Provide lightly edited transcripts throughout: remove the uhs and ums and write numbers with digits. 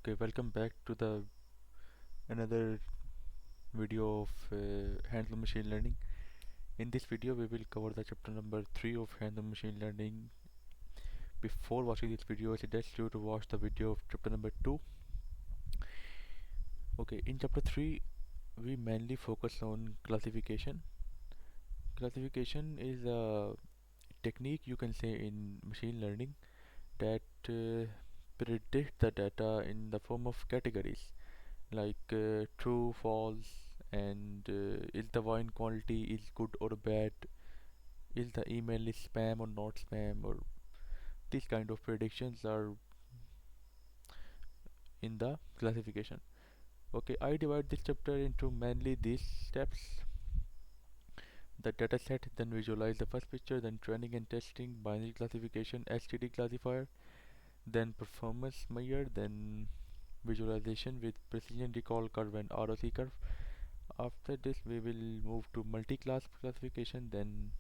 Okay, welcome back to the another video of hands-on machine learning. In this video, we will cover the chapter number 3 of hands-on machine learning. Before watching this video, I suggest you to watch the video of chapter number 2. Okay, in chapter 3, we mainly focus on classification. Classification is a technique, you can say, in machine learning that predict the data in the form of categories like true, false, and is the wine quality is good or bad, is the email is spam or not spam, or these kind of predictions are in the classification. Okay, I divide this chapter into mainly these steps: the dataset, then visualize the first picture, then training and testing, binary classification, SGD classifier, then performance measure, then visualization with precision recall curve and ROC curve. After this, we will move to multi-class classification, then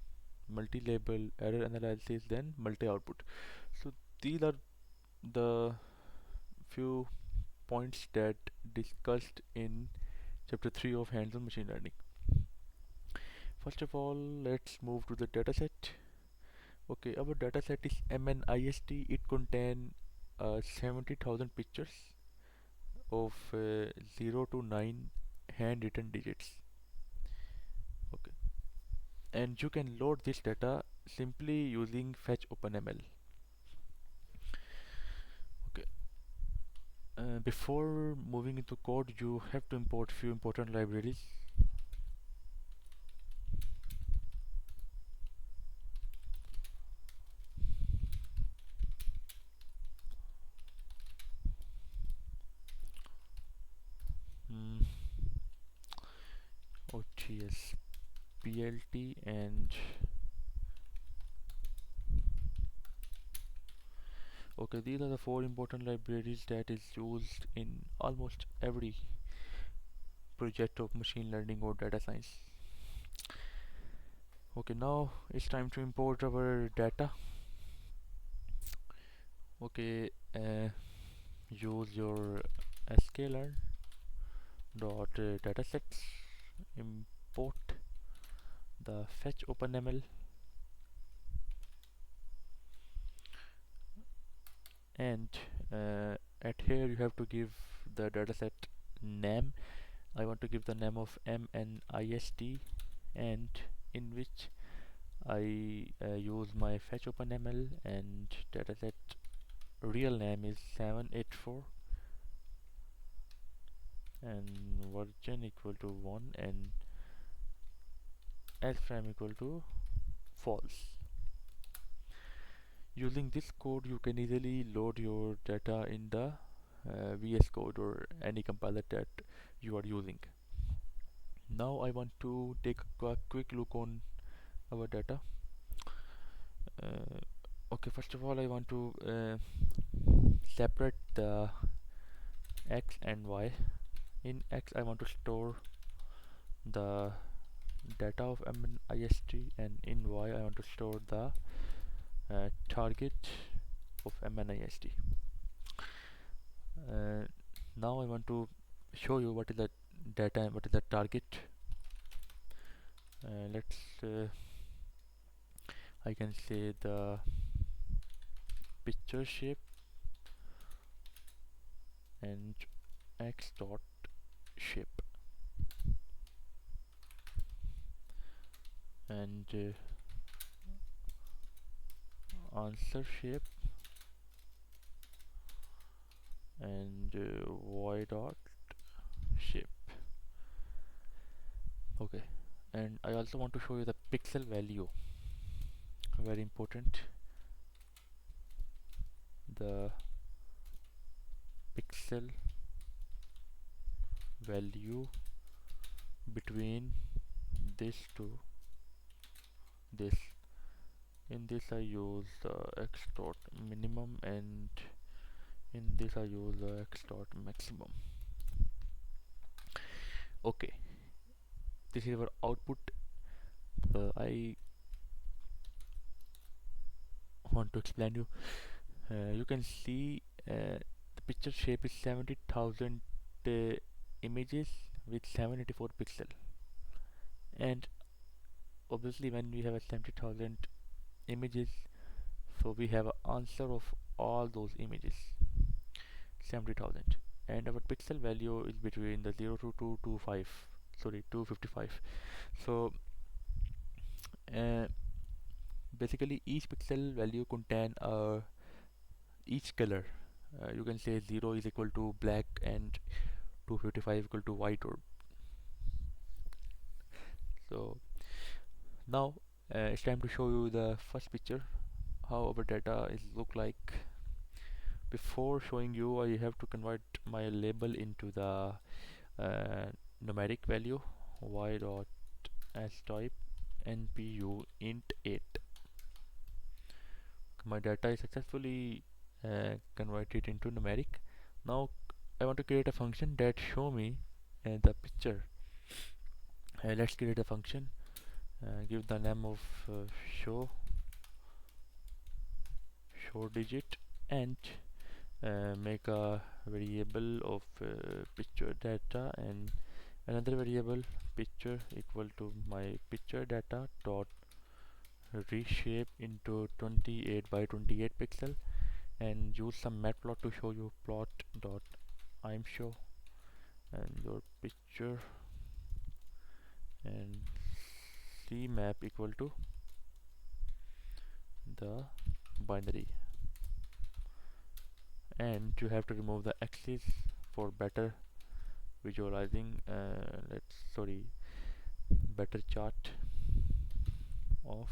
multi-label error analysis, then multi-output. So these are the few points that discussed in chapter 3 of hands-on machine learning. First of all, let's move to the dataset. Okay, our dataset is MNIST. It contains 70,000 pictures of 0 to 9 handwritten digits. Okay, and you can load this data simply using fetch OpenML. Okay, before moving into code, you have to import few important libraries. mm, OGS, PLT, and okay, these are the four important libraries that is used in almost every project of machine learning or data science. Okay, now it's time to import our data. Okay, use your Scikit-Learn dot datasets, import the fetch OpenML, and at here you have to give the dataset name. I want to give the name of MNIST, and in which I use my fetch OpenML, and dataset real name is 784 and version equal to 1 and s prime equal to false. Using this code, you can easily load your data in the VS Code or any compiler that you are using. Now I want to take a quick look on our data. Okay, first of all, I want to separate the x and y. In x, I want to store the data of MNIST, and in y, I want to store the target of MNIST. Now I want to show you what is the data and what is the target. Let's I can say the picture shape and x dot shape, and answer shape, and y dot shape. Okay, and I also want to show you the pixel value, very important. The pixel value between this to this. In this I use x dot minimum, and in this I use x dot maximum. Okay, this is our output. I want to explain you. You can see the picture shape is 70,000 images with 784 pixel, and obviously when we have a 70,000 images, so we have an answer of all those images, 70,000, and our pixel value is between the 0 to 225, sorry, 255. So uh, basically each pixel value contain each color. You can say 0 is equal to black and 255 equal to white. Or so now it's time to show you the first picture, how our data is look like. Before showing you, I have to convert my label into the numeric value y dot as type npu int 8. My data is successfully converted into numeric. Now I want to create a function that show me the picture. Let's create a function, give the name of show digit, and make a variable of picture data and another variable picture equal to my picture data dot reshape into 28 by 28 pixel, and use some matplot to show you plot dot imshow and your picture and cmap equal to the binary, and you have to remove the axis for better visualizing. Let's sorry better chart of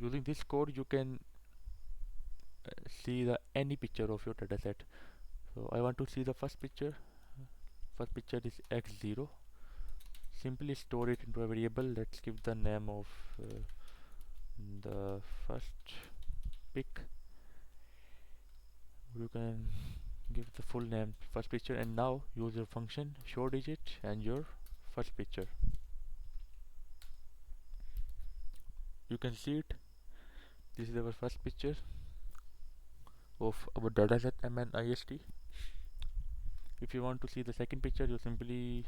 using this code. You can see the any picture of your dataset. So I want to see the first picture. First picture is x0. Simply store it into a variable. Let's give the name of the first pic. You can give the full name first picture, and now use your function show digit and your first picture. You can see it. This is our first picture of our dataset MNIST. If you want to see the second picture, you simply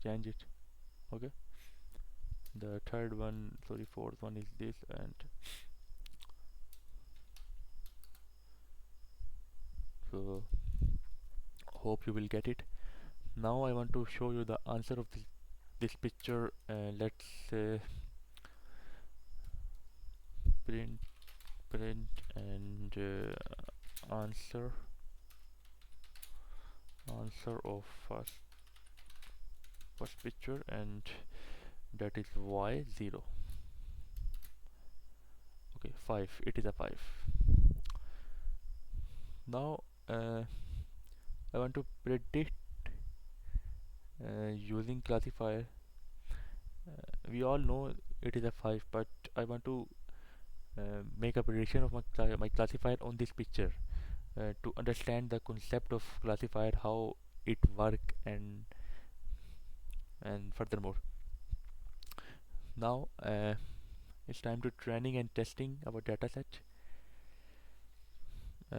change it. Okay. The third one, sorry, fourth one is this, and so hope you will get it. Now I want to show you the answer of this picture. Let's print and answer of first picture, and that is y0. Okay, 5. It is a 5. Now I want to predict using classifier. We all know it is a 5, but I want to make a prediction of my classifier on this picture to understand the concept of classifier, how it work, and furthermore. Now it's time to training and testing our dataset.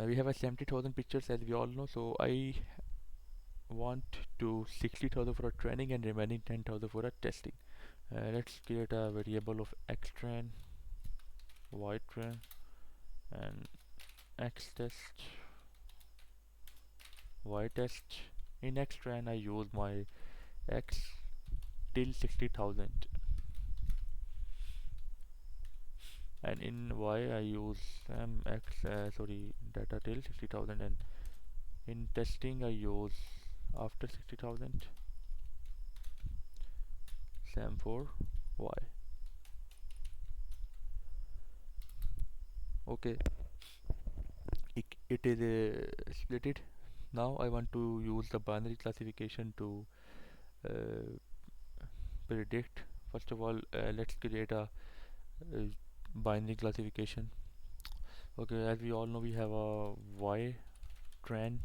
We have a 70,000 pictures as we all know, so I want to 60,000 for a training and remaining 10,000 for a testing. Let's create a variable of xtrain, ytrain, and xtest, ytest. In xtrain I use my x till 60,000, and in y I use data till 60,000, and in testing I use after 60,000 sam for y. Okay, it is splitted. Now I want to use the binary classification to predict. First of all, let's create a binary classification. Okay, as we all know, we have a y train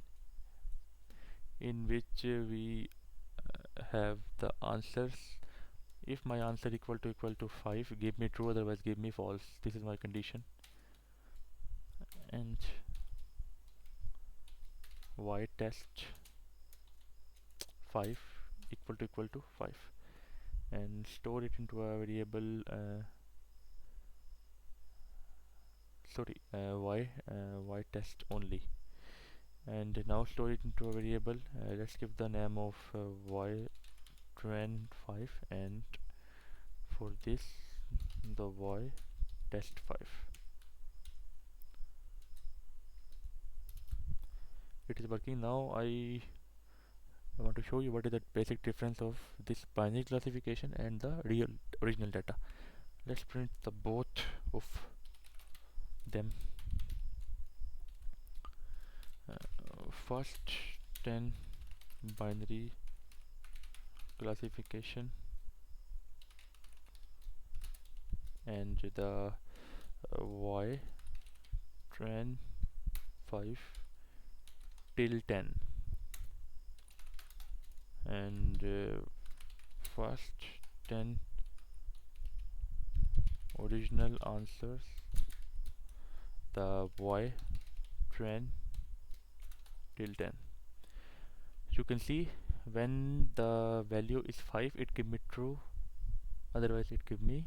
in which we have the answers. If my answer equal to 5, give me true, otherwise give me false. This is my condition. and y test 5 equal to 5, and store it into a variable y test only, and now store it into a variable. Let's give the name of y trend 5, and for this the y test 5. It is working now. I want to show you what is the basic difference of this binary classification and the original data. Let's print the both of them. First 10 binary classification and the y trend 5 till 10, and first 10 original answers, the y trend till 10. You can see when the value is 5 it give me true, otherwise it give me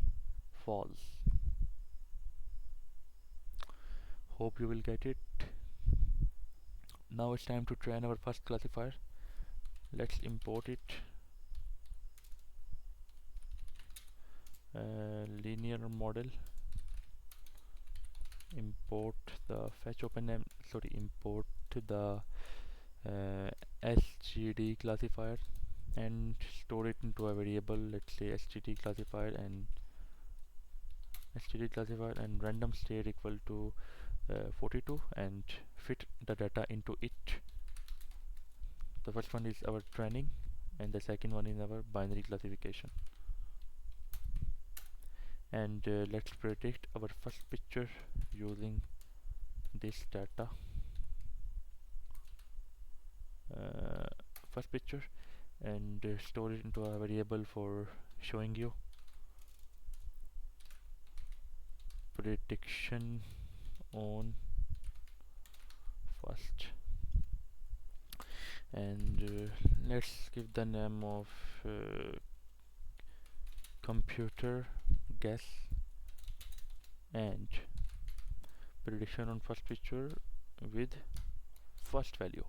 false. Hope you will get it. Now it's time to train our first classifier. Let's import it. Linear model, import the fetch open import the SGDClassifier and store it into a variable. Let's say SGDClassifier and random state equal to 42, and fit the data into it. The first one is our training and the second one is our binary classification. And let's predict our first picture using this data. First picture, and store it into a variable for showing you. Prediction on first, and let's give the name of computer guess and prediction on first picture with first value.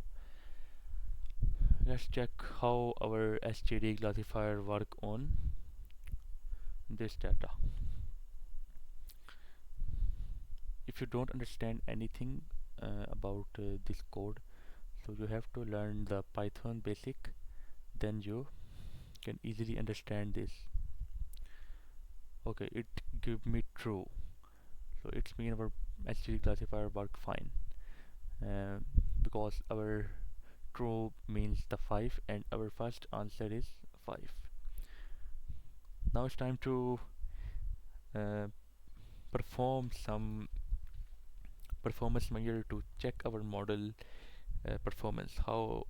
Let's check how our SGD classifier work on this data. If you don't understand anything about this code, so you have to learn the Python basic, then you can easily understand this. Okay, it give me true, so it's mean our SGD classifier work fine, because our true means the 5 and our first answer is 5. Now it's time to perform some performance measure to check our model performance, how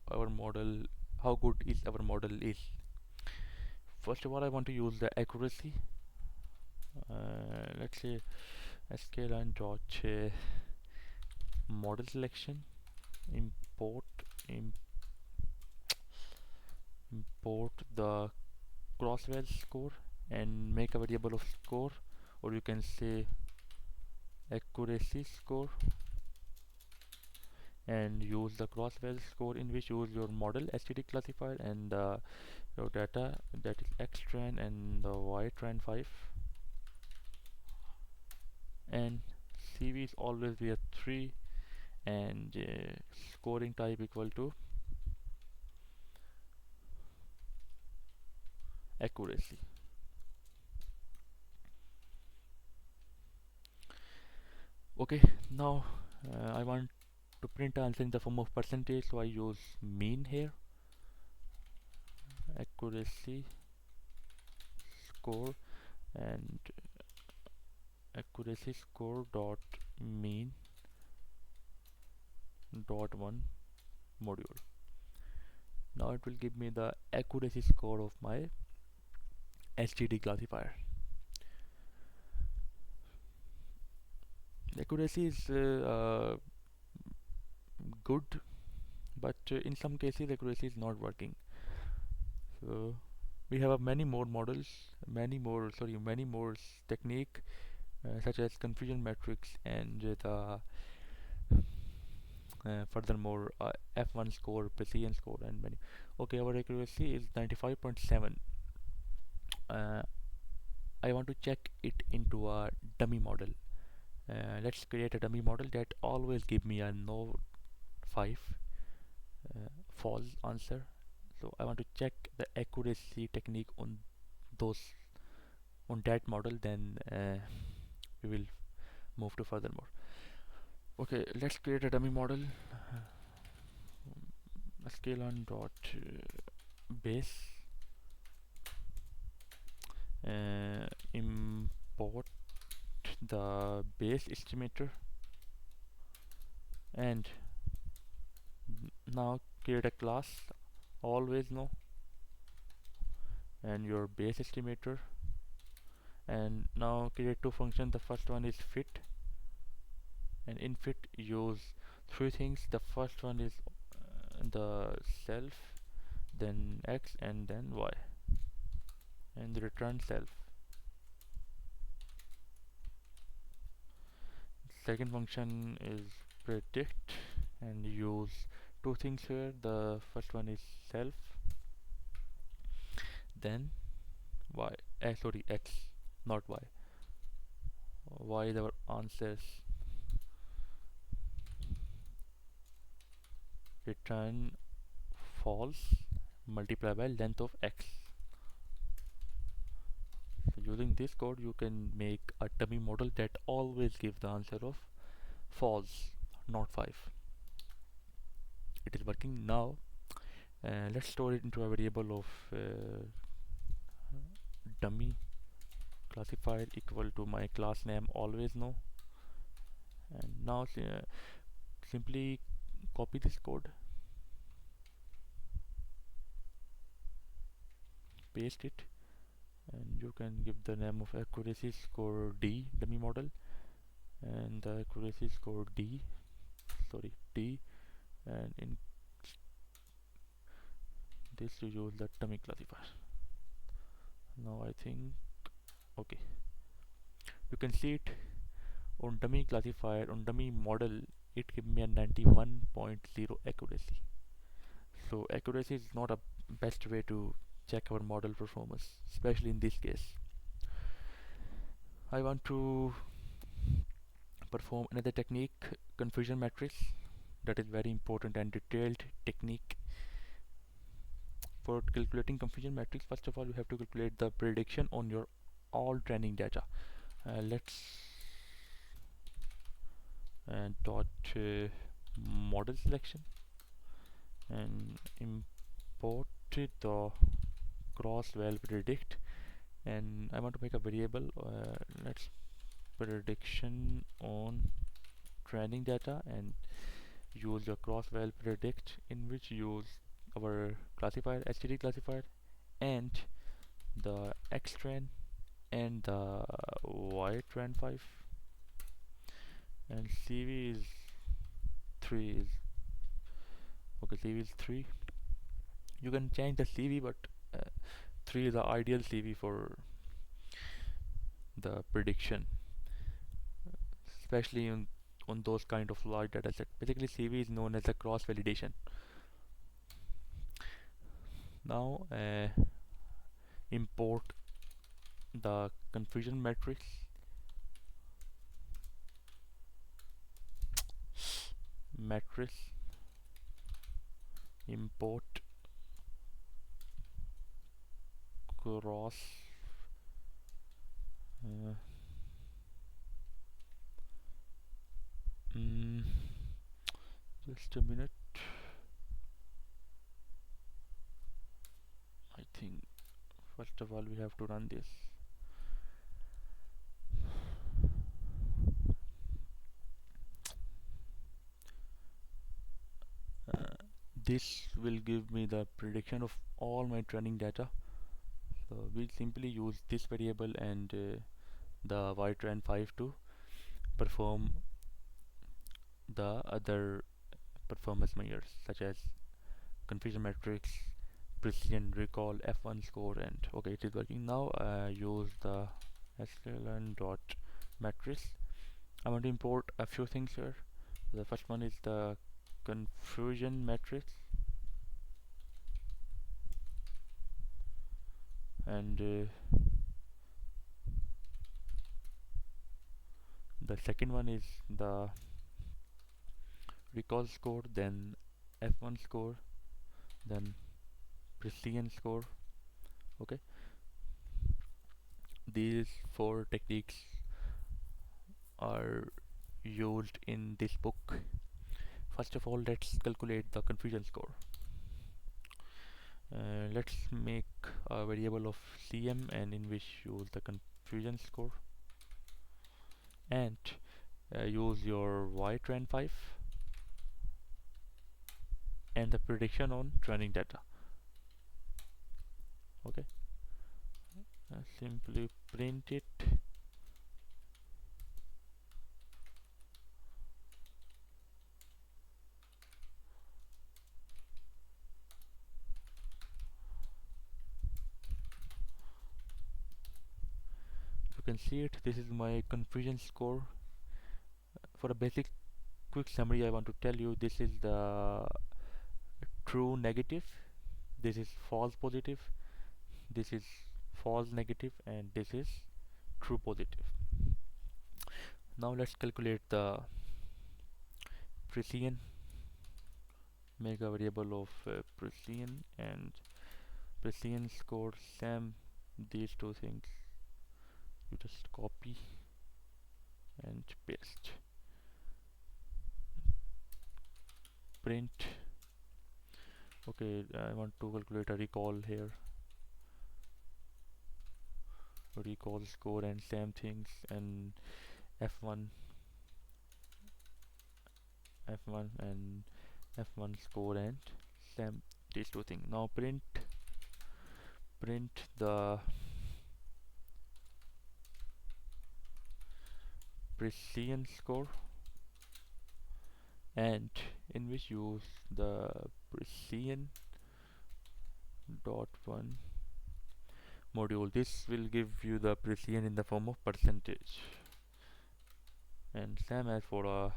good is our model is. First of all, I want to use the accuracy. Let's say sklearn dot model selection, import the crosswell score and make a variable of score, or you can say accuracy score, and use the crosswell score in which use your model STD classifier and your data, that is X trend and the Y trend 5, and CV is always be a 3, and scoring type equal to accuracy. Okay, now I want to print answer in the form of percentage, so I use mean here. Accuracy score and accuracy score dot mean dot 1 module. Now it will give me the accuracy score of my SGD classifier. Accuracy is good, but in some cases accuracy is not working. So we have many more models, many more technique, such as confusion matrix and the furthermore F1 score, precision score, and many. Okay, our accuracy is 95.7. uh, I want to check it into a dummy model. Let's create a dummy model that always give me a no 5 false answer. So I want to check the accuracy technique on those on that model, then we will move to furthermore. Okay, let's create a dummy model. Scale on dot base, import the base estimator, and now create a class always no and your base estimator, and now create two functions. The first one is fit, and in fit use three things. The first one is the self, then x, and then y, and return self. Second function is predict, and use two things here. The first one is self, then y, sorry, x, not y. Y is our answers. Return false multiply by length of x. So using this code you can make a dummy model that always gives the answer of false, not 5. It is working now. Let's store it into a variable of dummy classifier equal to my class name always no, and now simply copy this code, paste it, and you can give the name of accuracy score D dummy model, and the accuracy score D, and in this you use the dummy classifier. Now I think okay, you can see it on dummy classifier, on dummy model it gives me a 91.0 accuracy. So accuracy is not a best way to check our model performance, especially in this case. I want to perform another technique, confusion matrix, that is very important and detailed technique. For calculating confusion matrix, first of all you have to calculate the prediction on your all training data. Let's dot model selection and import the cross val predict, and I want to make a variable, let's prediction on training data, and use your cross val predict, in which use our classifier SGDClassifier and the x train and the y train 5, and CV is 3 is okay, CV is 3. You can change the CV, but 3 is the ideal CV for the prediction, especially on those kind of large data set. Basically CV is known as a cross validation. Now import the confusion matrix, import cross just a minute. I think first of all we have to run this. This will give me the prediction of all my training data. So we simply use this variable and the ytrain5 to perform the other performance measures such as confusion matrix, precision, recall, F1 score, and okay, it is working now. Use the Scikit-Learn dot matrix. I want to import a few things here. The first one is the confusion matrix, and the second one is the recall score, then F1 score, then precision score. Okay, these four techniques are used in this book. First of all, let's calculate the confusion score. Let's make a variable of cm and in which use the confusion score, and use your y-train5 and the prediction on training data. Okay, simply print it. You can see it. This is my confusion score. For a basic quick summary, I want to tell you this is the true negative, this is false positive, this is false negative, and this is true positive. Now let's calculate the precision. Make a variable of precision and precision score sum. These two things you just copy and paste. Print. Okay, I want to calculate a recall here. Recall score and same things, and f1 and f1 score and same these two things. Now print the precision score, and in which use the precision dot one module. This will give you the precision in the form of percentage, and same as for a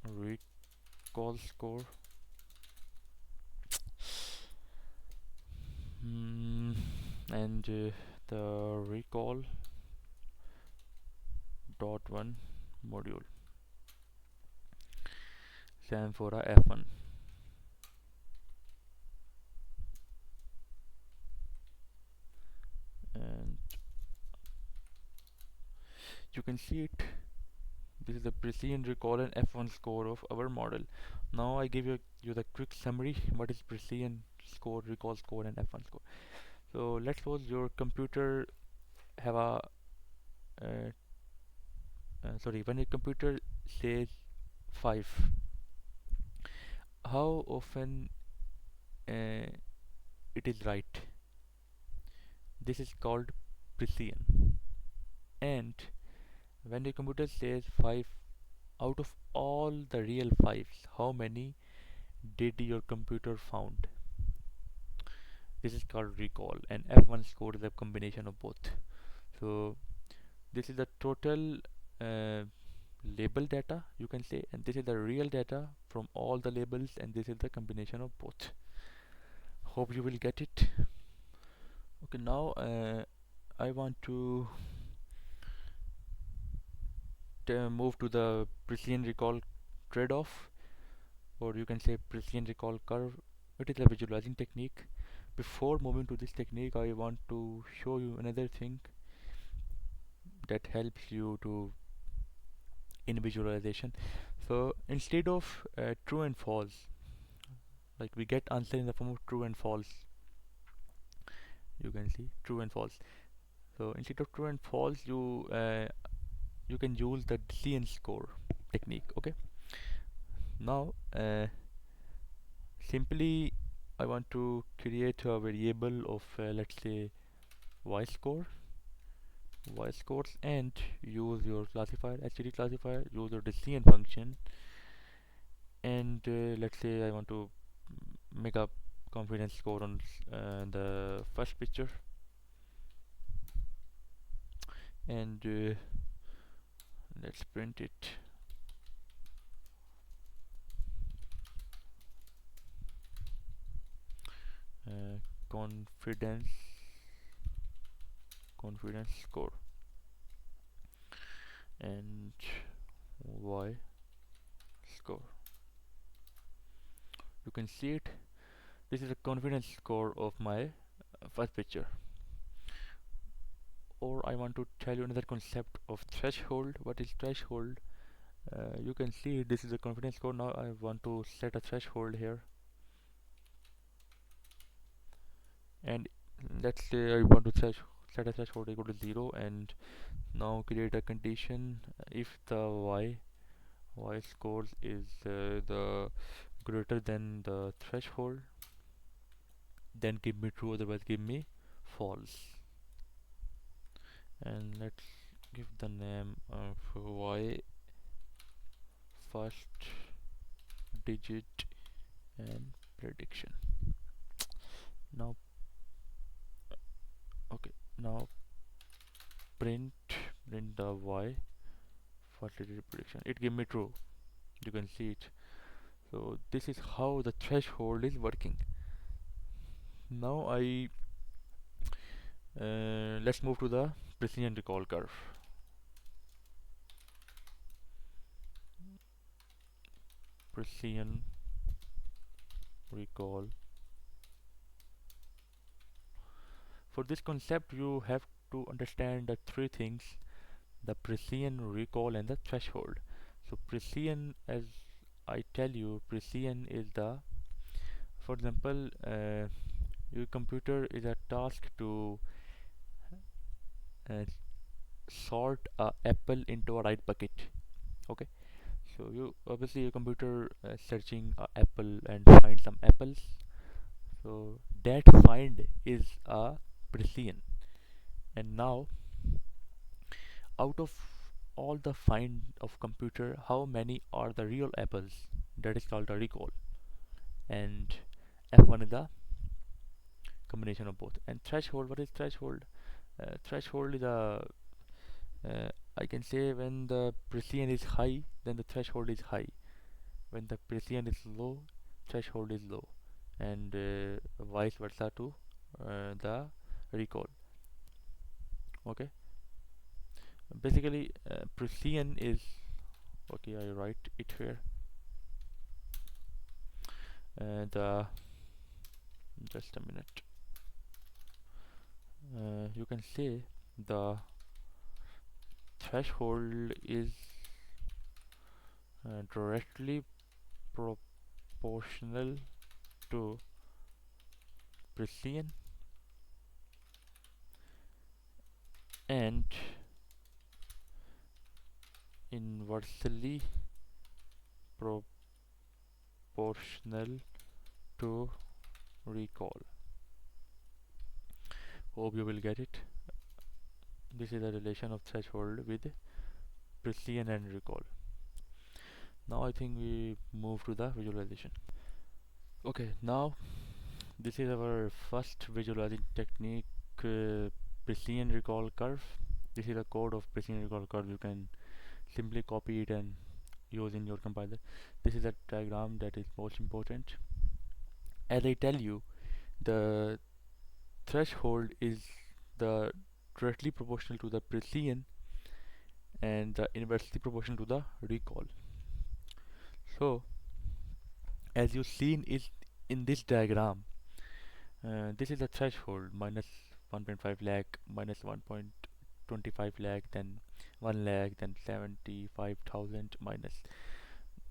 recall score. And the recall dot one module, same for a f1. And you can see it. This is the precision, recall, and f1 score of our model. Now I give you the quick summary. What is precision score, recall score, and f1 score? So let's suppose your computer have a when your computer says 5, how often it is right? This is called precision. And when the computer says 5, out of all the real 5s, how many did your computer found? This is called recall, and f1 score is a combination of both. So this is the total label data, you can say, and this is the real data from all the labels, and this is the combination of both. Hope you will get it. Okay, now I want to move to the precision recall trade-off, or you can say precision recall curve. It is a visualizing technique. Before moving to this technique, I want to show you another thing that helps you to in visualization. So instead of true and false, like we get answer in the form of true and false. You can see true and false. So instead of true and false, you can use the decision score technique. Okay. Now simply I want to create a variable of let's say y score, y scores and use your classifier, SGD classifier, use your decision function, and let's say I want to make a confidence score on the first picture, and let's print it. uh, confidence confidence score and y score. You can see it. This is a confidence score of my first picture. Or I want to tell you another concept of threshold. What is threshold? You can see this is a confidence score. Now I want to set a threshold here, and let's say I want to set a threshold equal to 0, and now create a condition. If the y scores is the greater than the threshold, then give me true, otherwise give me false. And let's give the name of y first digit and prediction. Now okay, now print the y first digit prediction. It gave me true, you can see it. So this is how the threshold is working. Now I let's move to the precision recall curve. Precision recall. For this concept you have to understand the three things: the precision, recall, and the threshold. So precision, as I tell you, precision is the, for example, your computer is a task to uh, sort a apple into a right bucket. Okay, so you obviously your computer searching a apple and find some apples. So that find is a precision. And now out of all the find of computer, how many are the real apples? That is called a recall. And f1 is the combination of both. And threshold, what is threshold? Threshold is a I can say when the precision is high, then the threshold is high. When the precision is low, threshold is low, and vice versa to the recall. Okay, basically precision is, okay, I write it here. The just a minute. You can say the threshold is directly proportional to precision and inversely proportional to recall. Hope you will get it. This is the relation of threshold with precision and recall. Now I think we move to the visualization. Okay, now this is our first visualizing technique, precision recall curve. This is the code of precision recall curve. You can simply copy it and use in your compiler. This is a diagram that is most important. As I tell you, the threshold is the directly proportional to the precision and the inversely proportional to the recall. So as you seen is in this diagram, this is the threshold: minus 1.5 lakh, minus 1.25 lakh, then 1 lakh, then 75,000 minus.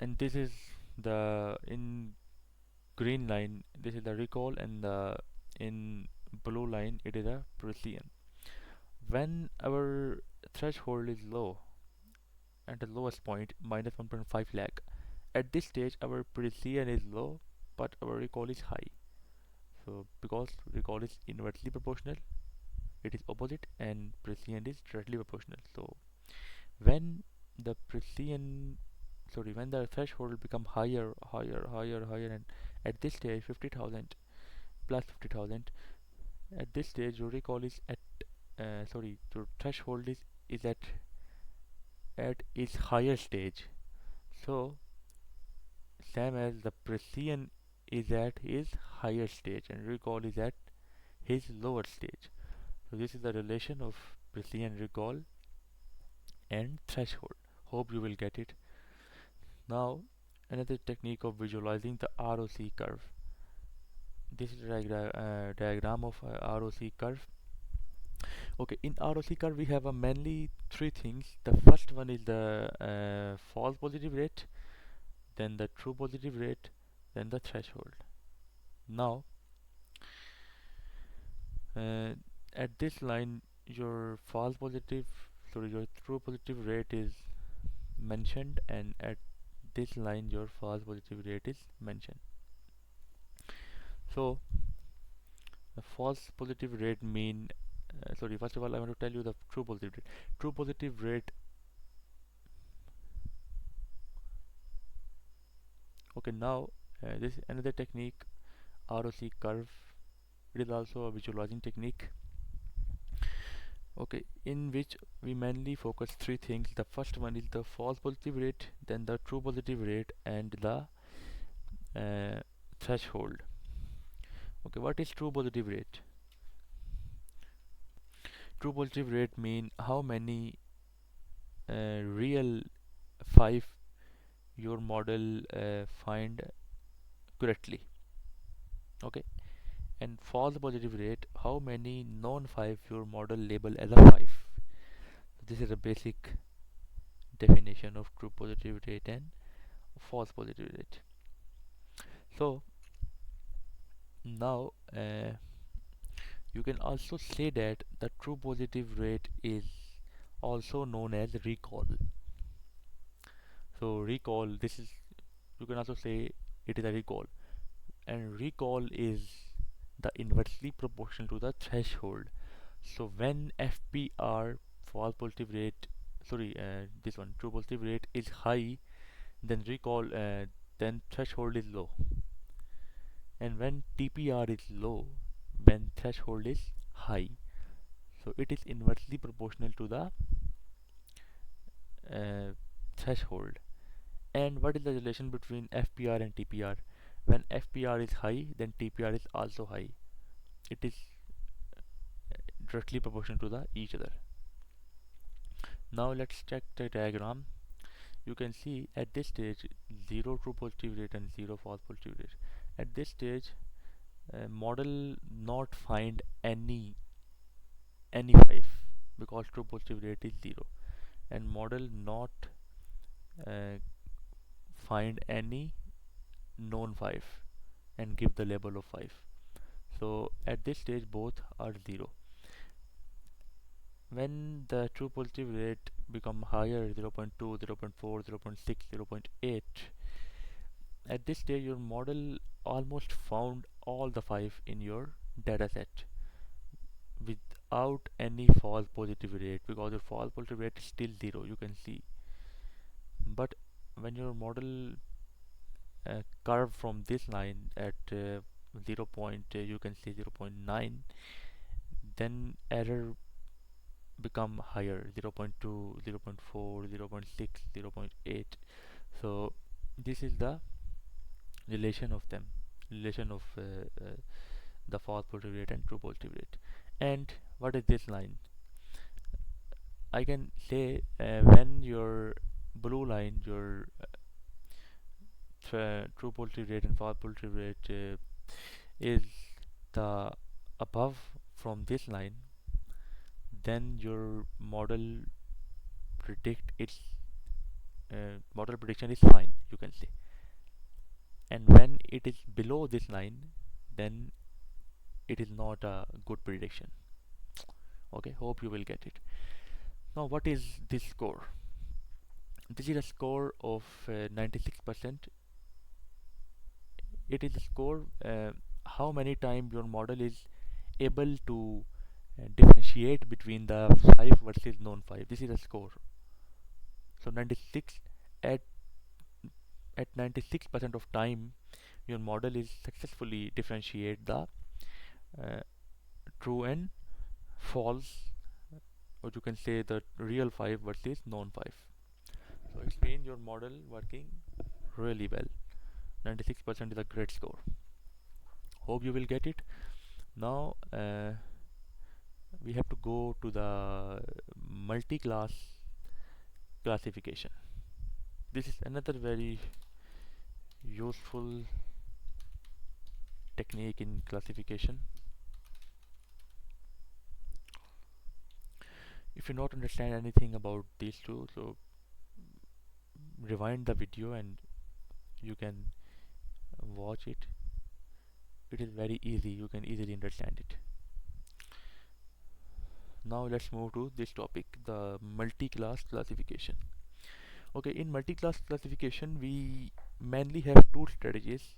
And this is the, in green line, this is the recall, and the in blue line it is a precision. When our threshold is low, at the lowest point minus 1.5 lakh, at this stage our precision is low but our recall is high. So because recall is inversely proportional, it is opposite, and precision is directly proportional. So when the precision, sorry, when the threshold become higher, and at this stage 50,000 plus 50,000, at this stage your recall is at sorry, your threshold is at its higher stage. So same as the precision is at his higher stage and recall is at his lower stage. So this is the relation of precision, recall, and threshold. Hope you will get it. Now another technique of visualizing the ROC curve. This is a diagram of ROC curve. Okay, in ROC curve we have mainly three things. The first one is the false positive rate, then the true positive rate, then the threshold. Now uh, at this line your false positive, sorry, your true positive rate is mentioned, and at this line your false positive rate is mentioned. So the false positive rate mean sorry, first of all I want to tell you the true positive rate. True positive rate, okay, now this is another technique, ROC curve. It is also a visualizing technique, okay, in which we mainly focus three things. The first one is the false positive rate, then the true positive rate, and the threshold. Okay, what is true positive rate? True positive rate mean how many real 5 your model find correctly. Okay, and false positive rate, how many non 5 your model label as a 5. This is a basic definition of true positive rate and false positive rate. So now you can also say that the true positive rate is also known as recall. So recall, this is, you can also say it is a recall, and recall is the inversely proportional to the threshold. So when FPR, false positive rate, sorry, this one, true positive rate is high, then recall, then threshold is low, and when TPR is low, when threshold is high. So it is inversely proportional to the threshold. And what is the relation between FPR and TPR? When FPR is high, then TPR is also high. It is directly proportional to the each other. Now let's check the diagram. You can see at this stage 0 true positive rate and 0 false positive rate. At this stage model not find any 5 because true positive rate is 0, and model not uh, find any known 5 and give the label of 5. So at this stage both are 0. When the true positive rate become higher, 0.2, 0.4, 0.6, 0.8, at this stage your model almost found all the 5 in your dataset without any false positive rate, because your false positive rate is still 0, you can see. But when your model curve from this line at 0 point, you can see 0.9, then error become higher, 0.2, 0.4, 0.6, 0.8. So this is the relation of them, relation of the false positive rate and true positive rate. And what is this line? I can say when your blue line, your true positive rate and false positive rate is the above from this line, then your model predict its model prediction is fine, you can say. And when it is below this line, then it is not a good prediction. Okay, hope you will get it. Now what is this score? This is a score of 96%. It is a score how many times your model is able to differentiate differentiate between the 5 versus non-5. This is a score. So 96 at 96% of time your model is successfully differentiate the uh, true and false, or you can say the real 5 versus non-5. So it means your model working really well. 96% is a great score. Hope you will get it. Now we have to go to the multi-class classification. This is another very useful technique in classification. If you not understand anything about these two, so rewind the video and you can watch it. It is very easy, you can easily understand it. Now let's move to this topic, the multi-class classification. Okay, in multi-class classification we mainly have two strategies.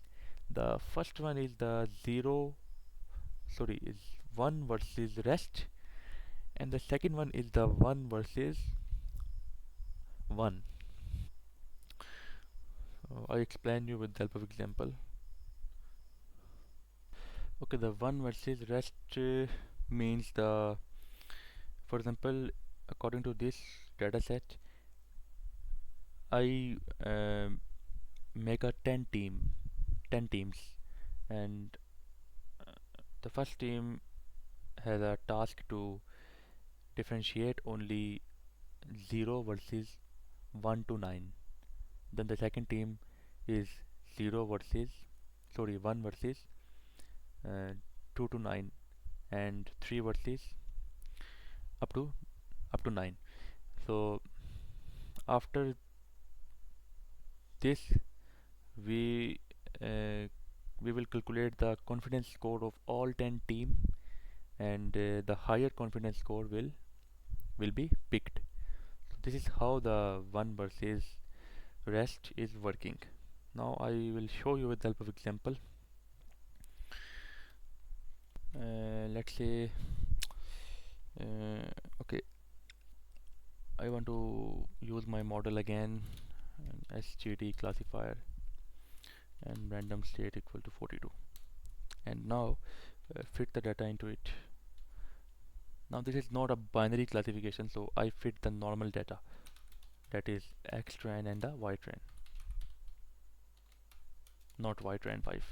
The first one is the is 1 versus rest, and the second one is the 1 versus 1. I explain you with the help of example. Okay, the 1 versus rest means the, for example, according to this dataset, I make a 10 teams, and the first team has a task to differentiate only 0 versus 1 to 9. Then the second team is 0 versus 1 versus uh, 2 to 9, and 3 versus up to 9. So after this we uh, we will calculate the confidence score of all 10 team, and the higher confidence score will be picked. So this is how the 1 versus rest is working. Now I will show you with the help of example. Let's say okay, I want to use my model again, SGDClassifier, and random state equal to 42, and now fit the data into it. Now this is not a binary classification, so I fit the normal data, that is x trend and the y trend, not y trend 5.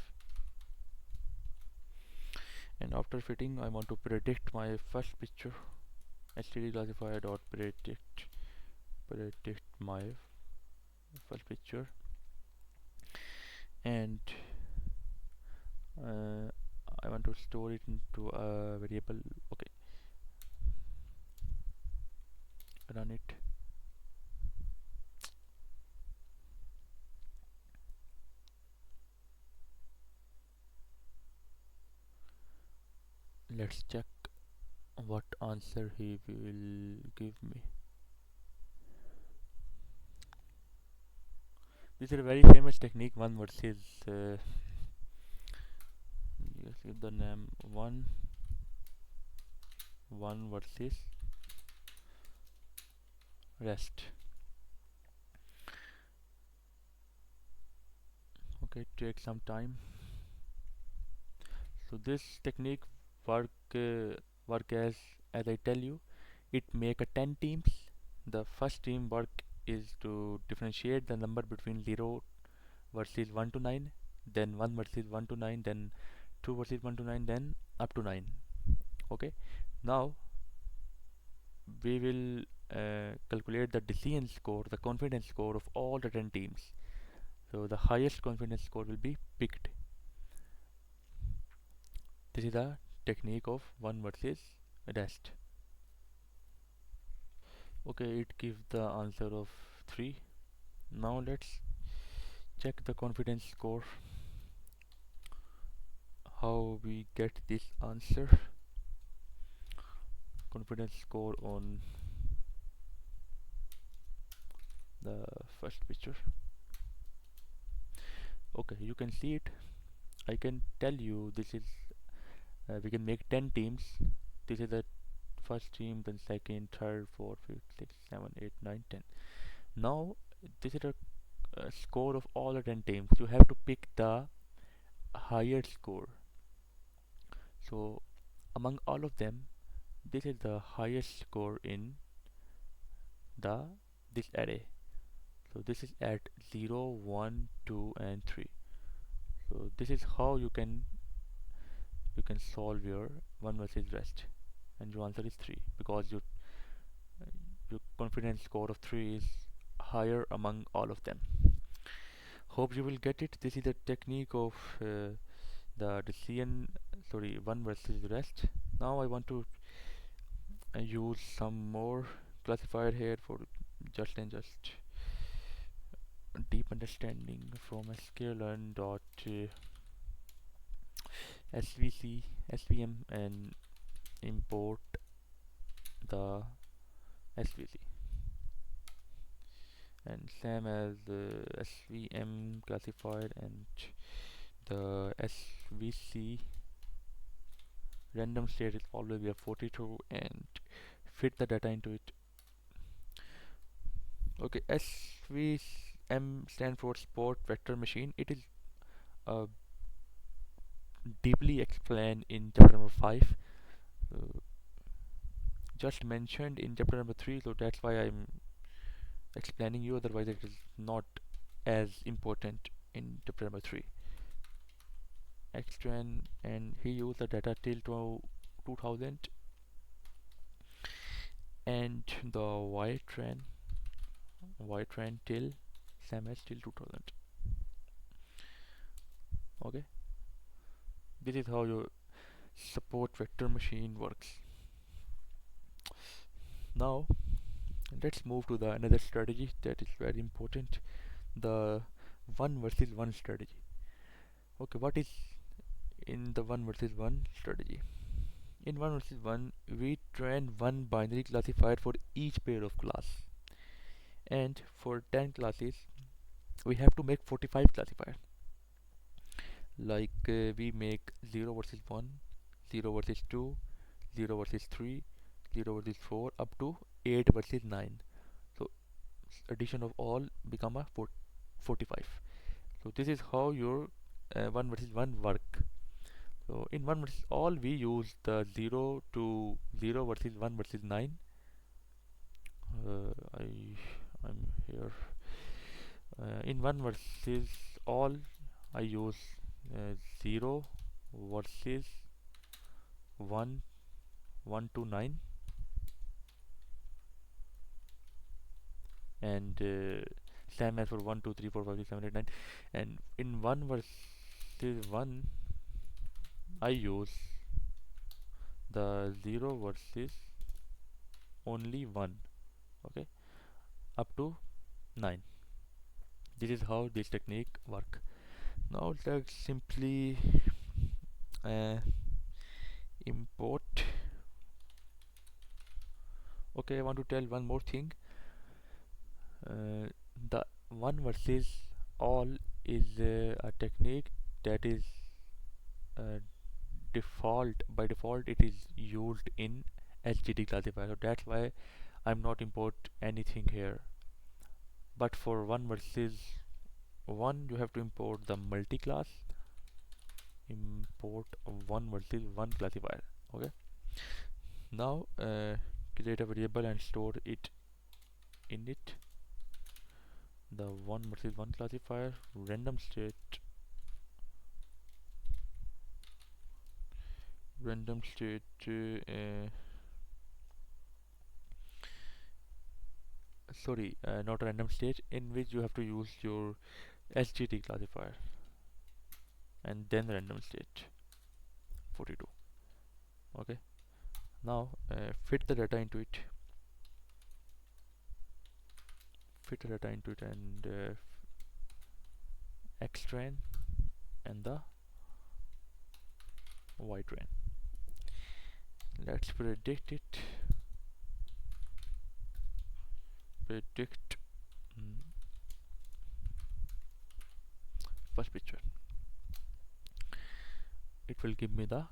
And after fitting, I want to predict my first picture. SGDClassifier dot predict my first picture, and I want to store it into a variable. Okay, run it. Let's check what answer he will give me. This is a very famous technique, 1 versus just give the name 1 versus rest. Okay, take some time. So this technique work work as I tell you, it make a 10 teams. The first team work is to differentiate the number between 0 versus 1 to 9, then 1 versus 1 to 9, then 2 versus 1 to 9, then up to 9. Okay, now we will calculate the decision score, the confidence score of all the 10 teams. So the highest confidence score will be picked. This is the technique of 1 versus rest. Okay, it gives the answer of 3. Now let's check the confidence score, how we get this answer. Confidence score on the first picture. Okay, you can see it. I can tell you this is we can make 10 teams. This is the first team, then second, third, fourth, fifth, sixth, seven, eight, nine, 10. Now this is a score of all the 10 teams. You have to pick the higher score. So among all of them, this is the highest score in the this array. So this is at 0, 1, 2 and 3. So this is how you can solve your one versus rest, and your answer is 3 because your confidence score of 3 is higher among all of them. Hope you will get it. This is the technique of the decision, sorry, one versus rest. Now I want to use some more classifier here for just deep understanding from Scikit-Learn dot svc svm and import the svc and same as the svm classifier, and the svc random state is always be a 42 and fit the data into it. Okay, svm stands for sport vector machine. It is deeply explained in chapter number 5, uh, just mentioned in chapter number 3, so that's why I'm explaining you, otherwise it is not as important in chapter number 3. Xtrain, and he used the data till 2000, and the ytrain till same as till 2000. Okay, this is how your support vector machine works. Now let's move to the another strategy that is very important, the one versus one strategy. Okay, what is in the one versus one strategy? In one versus one, we train one binary classifier for each pair of class, and for 10 classes we have to make 45 classifiers. Like we make 0 versus 1, 0 versus 2, 0 versus 3, 0 versus 4, up to 8 versus 9. So addition of all become a 45. So this is how your one versus one work. So in one versus all, we use the 0 to 0 versus 1 versus 9. I'm here. In one versus all, I use 0 versus 1, 1 to 9, and same as for 1, 2, 3, 4, 5, 6, 7, 8, 9. And in 1 versus 1, I use the 0 versus only 1, okay, up to 9. This is how this technique work. Now let's simply import. Okay, I want to tell one more thing. The one versus all is a technique that is by default it is used in SGDClassifier, so that's why I'm not import anything here. But for one versus one, you have to import the multi-class, import one versus one classifier. Okay, now create a variable and store it in it, the one versus one classifier, random state sorry, not random state, in which you have to use your SGD classifier and then random state 42. Okay, now fit the data into it, and xtrain and the ytrain. Let's predict it. First picture. It will give me the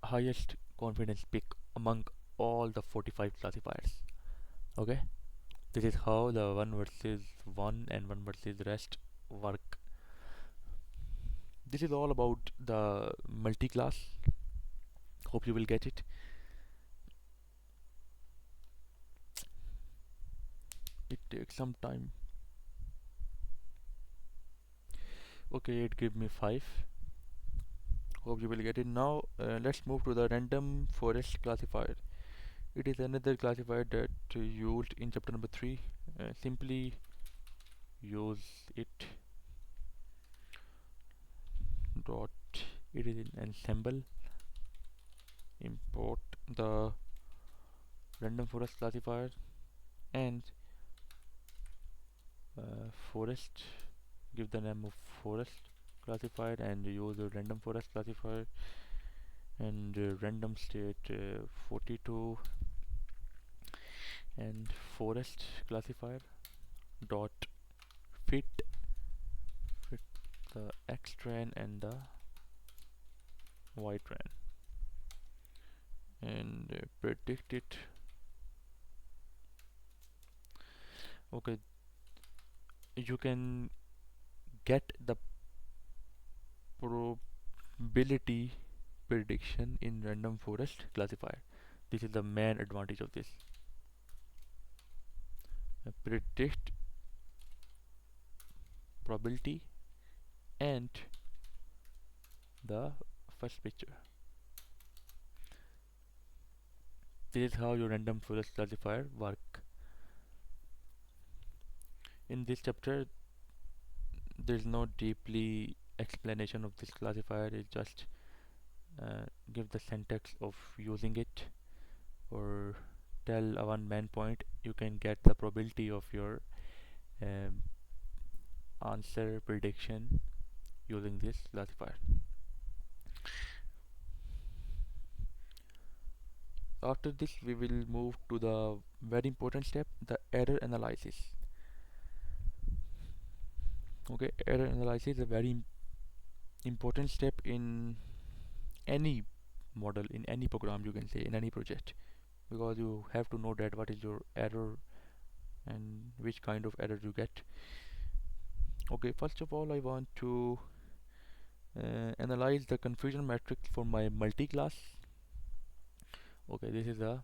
highest confidence pick among all the 45 classifiers. Okay, this is how the one versus one and one versus rest work. This is all about the multi-class. Hope you will get it. It takes some time. Okay, it gave me 5. Hope you will get it now. Let's move to the random forest classifier. It is another classifier that used in chapter number 3. Simply use it. Dot. It is in ensemble. Import the random forest classifier and forest. Give the name of forest classifier and use a random forest classifier and random state 42 and forest classifier dot fit the X trend and the Y trend and predict it. Okay, you can get the probability prediction in random forest classifier. This is the main advantage of this. Predict probability and the first picture. This is how your random forest classifier work. In this chapter there is no deeply explanation of this classifier. It just give the syntax of using it or tell one main point. You can get the probability of your um, answer prediction using this classifier. After this we will move to the very important step, the error analysis. Okay, error analysis is a very important step in any model, in any program, you can say, in any project, because you have to know that what is your error and which kind of error you get. Okay, first of all I want to analyze the confusion matrix for my multi-class. Okay, this is a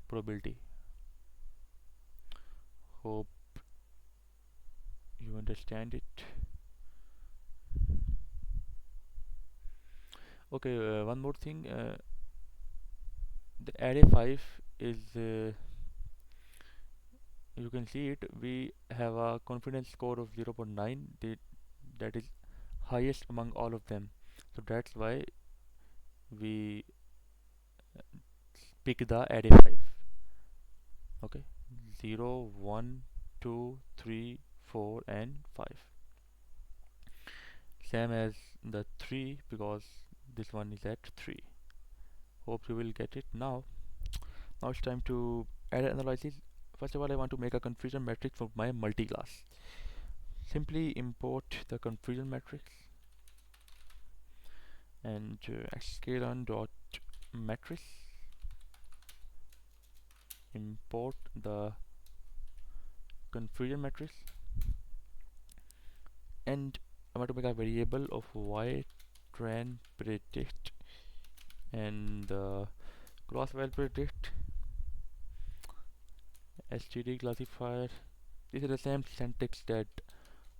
probability. Hope you understand it. Okay, one more thing, the array 5 is you can see it, we have a confidence score of 0.9. That is highest among all of them, so that's why we pick the array 5. Okay, 0 1 2 3 4 and 5, same as the 3 because this one is at 3. Hope you will get it now. Now it's time to error analysis. First of all I want to make a confusion matrix for my multi-class. Simply import the confusion matrix and Scikit-Learn dot matrix. Import the confusion matrix and I want to make a variable of y trend predict and the cross val predict SGDClassifier. This is the same syntax that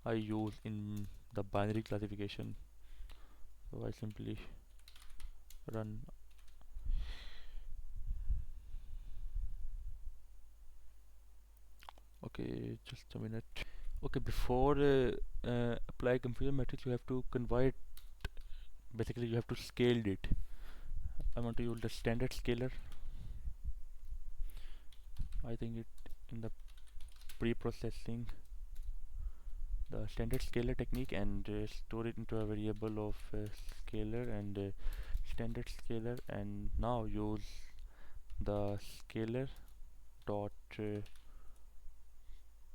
I use in the binary classification, so I simply run. Okay, just a minute. Okay, before apply confusion matrix you have to convert, basically you have to scale it. I want to use the standard scaler. I think it in the pre-processing the standard scaler technique and store it into a variable of scalar and standard scaler, and now use the scalar dot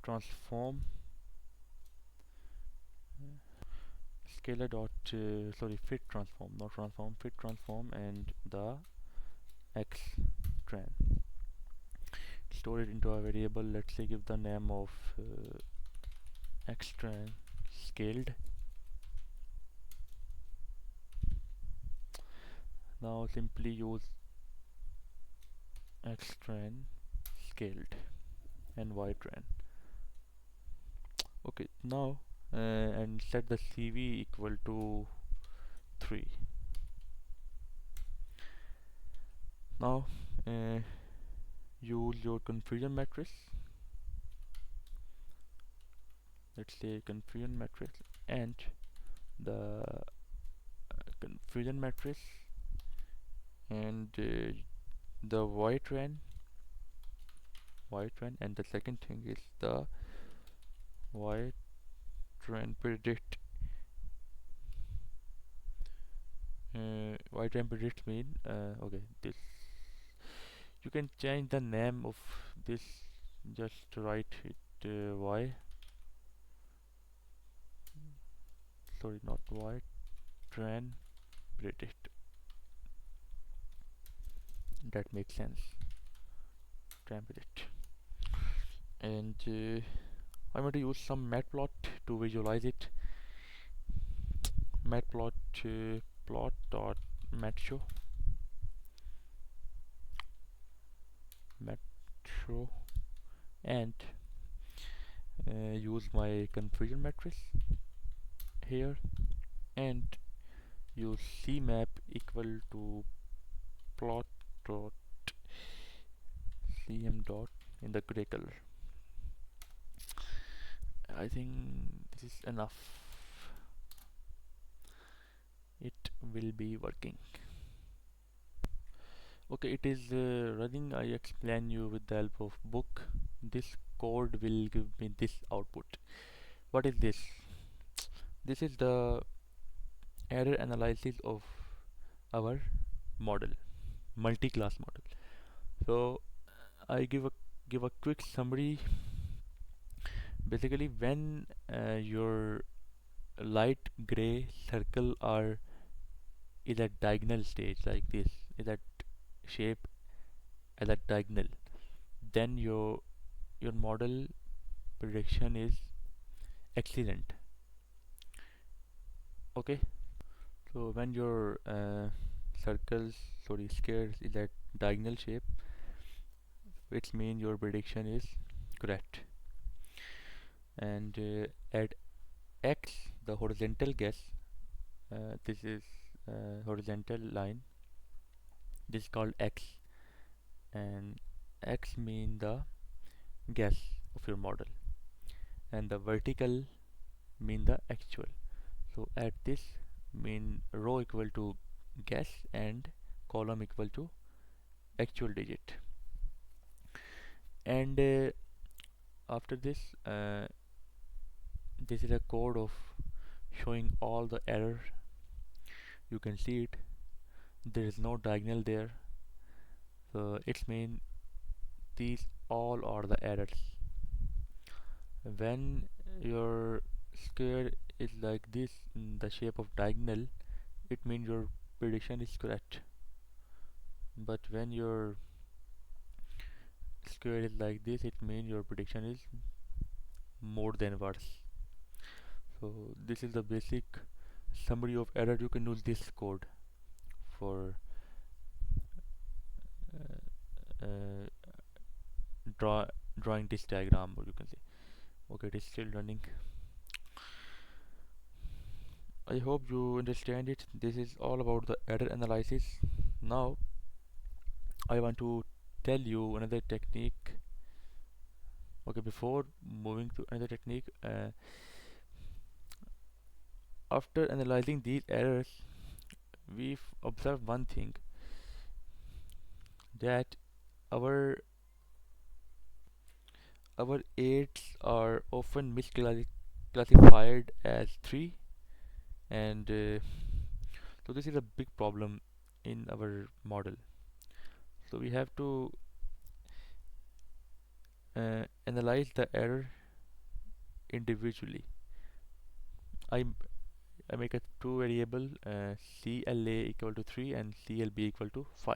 transform scalar dot sorry fit transform, not transform, fit transform, and the x tran. Store it into a variable. Let's say give the name of x tran scaled. Now simply use x tran scaled and y tran. Okay, now and set the CV equal to 3. Now use your confusion matrix. Let's say confusion matrix and the confusion matrix and the y-tran, and the second thing is the y-tran predict. Y-tran predict mean okay, this you can change the name of this, just write it y, sorry, not y-tran predict, that makes sense, tran predict. And I'm going to use some matplot to visualize it. Matplot plot dot matshow and use my confusion matrix here and use cmap equal to plot dot cm dot in the gray color. I think this is enough. It will be working. Okay, it is running. I explain you with the help of book. This code will give me this output. What is this? This is the error analysis of our model, multi-class model. So I give a quick summary. Basically, when your light gray circle are is at diagonal stage like this, is at shape as a diagonal, then your model prediction is excellent. Okay, so when your squares is at diagonal shape, which means your prediction is correct. And at x, the horizontal guess, this is horizontal line, this is called x, and x mean the guess of your model, and the vertical mean the actual. So at this mean row equal to guess and column equal to actual digit. And after this, this is a code of showing all the error. You can see it. There is no diagonal there. So it means these all are the errors. When your square is like this in the shape of diagonal, it means your prediction is correct. But when your square is like this, it means your prediction is more than worse. So this is the basic summary of error. You can use this code for drawing this diagram, or you can say. Okay, it is still running. I hope you understand it. This is all about the error analysis. Now I want to tell you another technique. Okay, before moving to another technique, after analyzing these errors, we've observed one thing, that our our 8s are often misclassified as 3, and so this is a big problem in our model. So we have to analyze the error individually. I I make a two variable CLA equal to 3 and CLB equal to 5.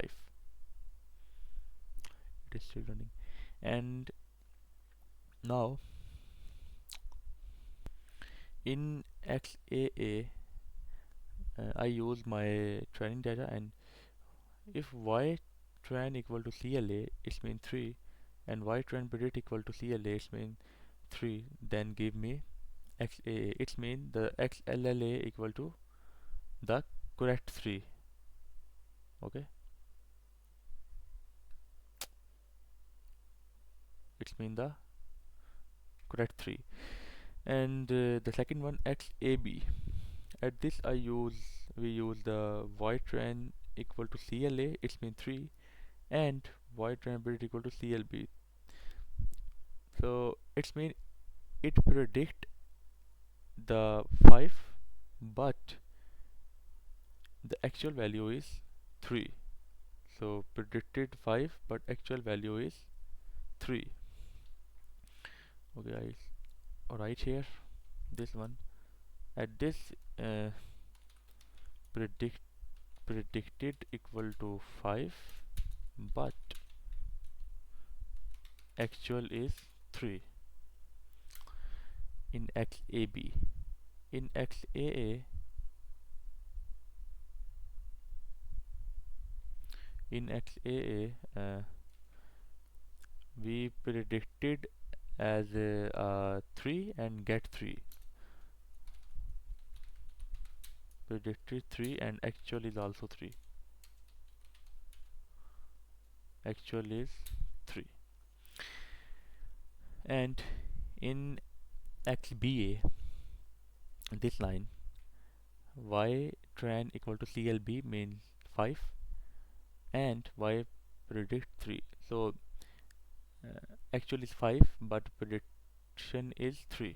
it is still running. And now in XAA, I use my training data, and if y train equal to CLA, it means 3, and y train predict equal to CLA, it means 3, then give me XAA. It means the XLLA equal to the correct 3. Okay, it means the correct 3. And the second one, XAB. At this we use the y train equal to CLA, it means 3, and y train predict equal to CLB. So it means it predict the 5, but the actual value is 3. So predicted 5, but actual value is 3. Okay, I write here this one. At this uh, predict predicted equal to 5, but actual is 3 in XAB. In XAA, we predicted as 3 and get 3. Predicted 3 and actual is also 3. Actual is 3. And in XBA, this line, y train equal to CLB means 5, and y predict 3. So actual is 5, but prediction is 3.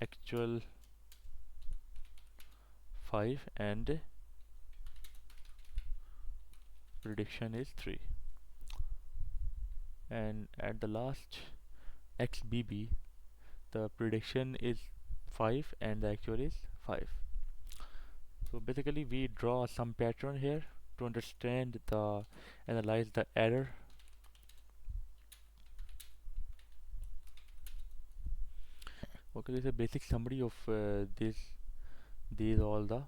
Actual 5 and prediction is 3. And at the last, XBB, the prediction is 5 and the actual is 5. So basically we draw some pattern here to analyze the error. Okay, this is a basic summary of these all the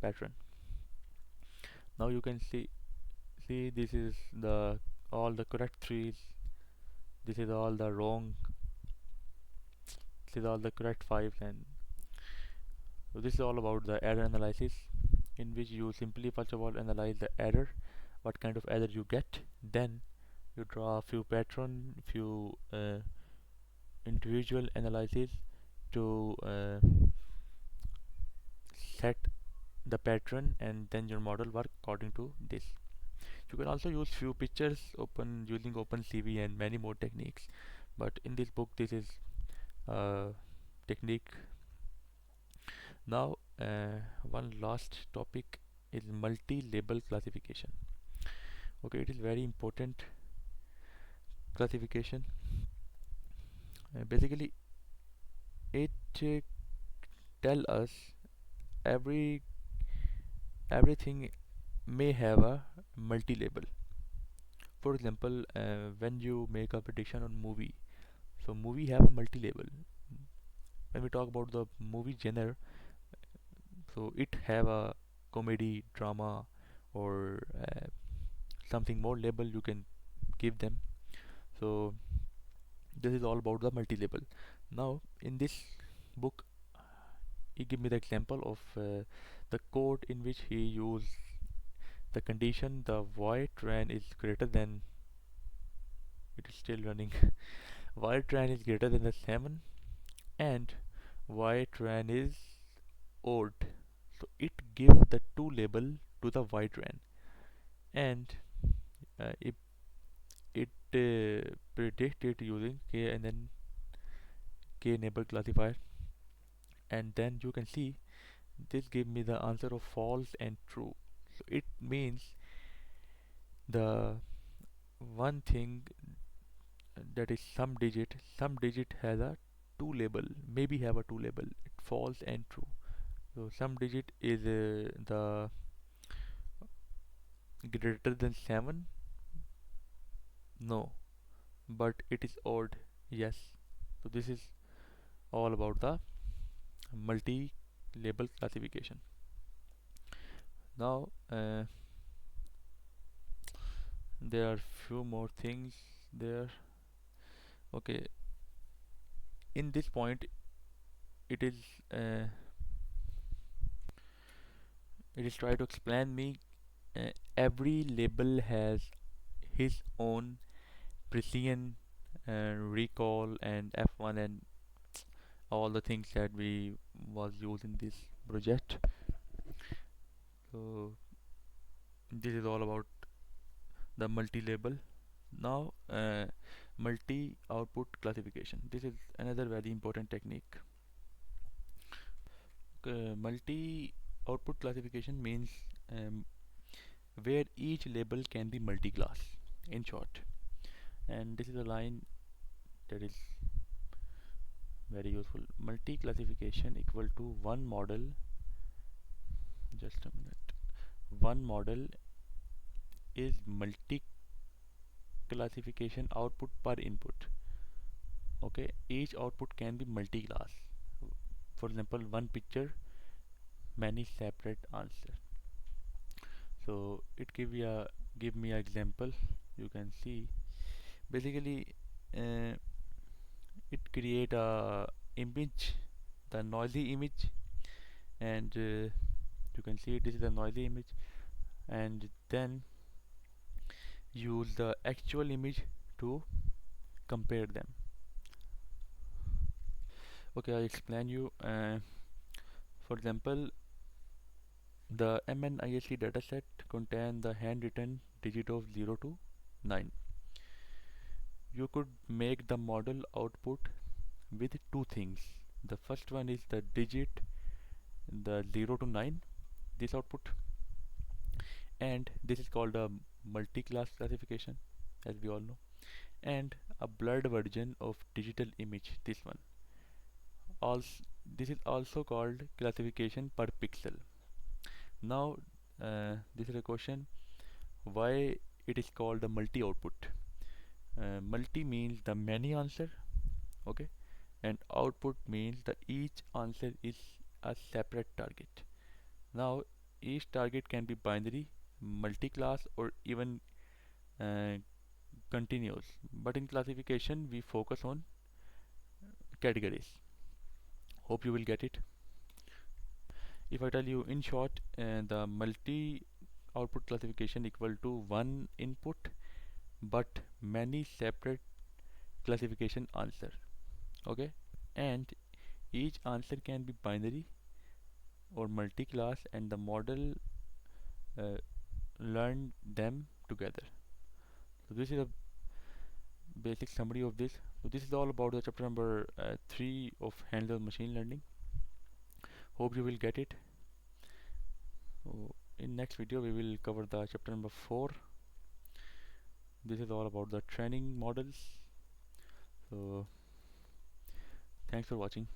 pattern. Now you can see this is the all the correct trees, this is all the wrong, this is all the correct 5s, and so this is all about the error analysis, in which you simply first of all analyze the error, what kind of error you get, then you draw a few pattern, few individual analysis to set the pattern, and then your model work according to this. You can also use few pictures using OpenCV and many more techniques, but in this book this is technique. Now one last topic is multi-label classification. Okay, it is very important classification. Basically it tell us everything may have a multi-label. For example, when you make a prediction on movie, so movie have a multi-label. When we talk about the movie genre, so it have a comedy, drama, or something more label you can give them. So this is all about the multi-label. Now in this book he give me the example of the code in which he used the condition the void train is greater than, it is still running, void train is greater than the 7 and void train is odd. So it gives the two label to the void train, and if it predict it using k and then k enable classifier, and then you can see this give me the answer of false and true. So it means the one thing that is some digit has a two label, maybe have a two label, it false and true. So some digit is the greater than 7 No, but it is odd. Yes. So this is all about the multi-label classification. Now there are few more things there. Okay, in this point it is uh, it is try to explain me every label has his own precision and recall and F1 and all the things that we was used in this project. So this is all about the multi-label. Now multi-output classification. This is another very important technique. Multi-output classification means um, where each label can be multi-class, in short. And this is a line that is very useful. Multi-classification equal to one model. Just a minute. One model is multi-classification output per input. Okay, each output can be multi-class. For example, one picture, many separate answer. So it give me an example. You can see basically uh, it create a image, the noisy image, and you can see this is a noisy image, and then use the actual image to compare them. Okay, I explain you. For example, the MNIST dataset contain the handwritten digit of 0 to 9. You could make the model output with two things. The first one is the digit, the 0 to 9, this output, and this is called a multi-class classification, as we all know, and a blurred version of digital image, this one. Also, this is also called classification per pixel. Now, this is a question: why it is called a multi-output? Multi means the many answer, okay, and output means the each answer is a separate target. Now, each target can be binary, multi-class, or even uh, continuous. But in classification, we focus on categories. Hope you will get it. If I tell you in short, the multi output classification equal to one input but many separate classification answer. Okay, and each answer can be binary or multi-class, and the model uh, learn them together. So this is a basic summary of this. So this is all about the chapter number 3 of hands-on machine learning. Hope you will get it. So in next video we will cover the chapter number 4. This is all about the training models. So thanks for watching.